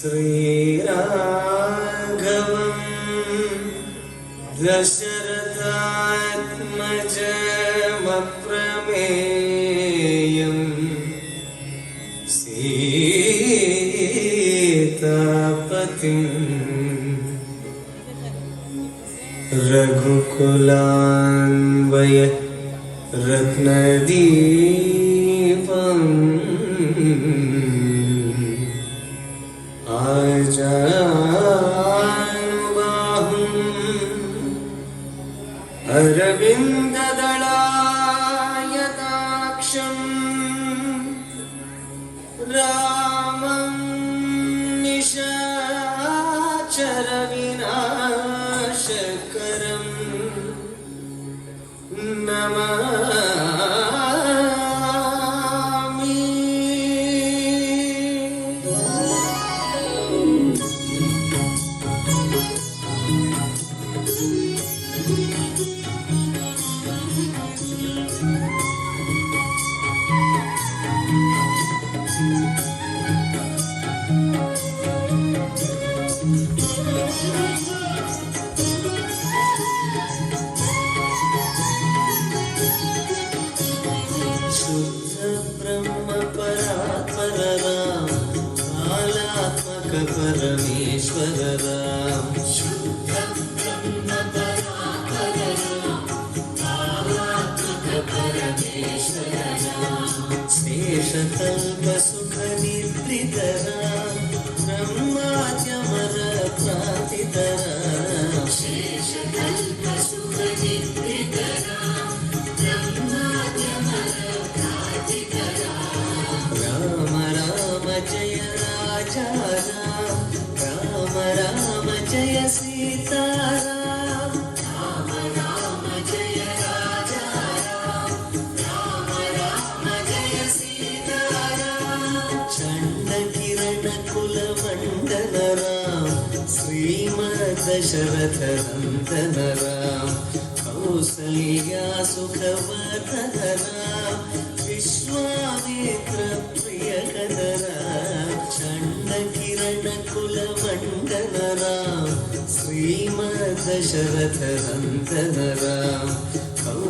श्रीराघवं दशरथात्मजमप्रमेयं सीतापतिं रघुकुलान्वय रत्नदीपम् आजानुबाहुं अरविन्ददलायताक्षं रामं निशाचरविनाशकरं नमामि। परमेश्वर राम शुद्ध ब्रह्म परात्पर राम कालात्मक परमेश्वर राम शेषकल्प सुख निद्रित राम ब्रह्माद्यमर प्रातित राम शेषकल्प सुख निद्रित राम ब्रह्माद्यमर प्रातित राम राम जय राजा राम राम जय सीताराम राम राम जय राजा राम राम जय सीताराम चंड किरण कुल मंडल राम श्रीमद दशरथ नंदन राम कौसल्या सुखवर्धन राम विश्वामित्र प्रियकर राम चंड किरण कुल मंडल राम श्रीमद दशरथ नंदन राम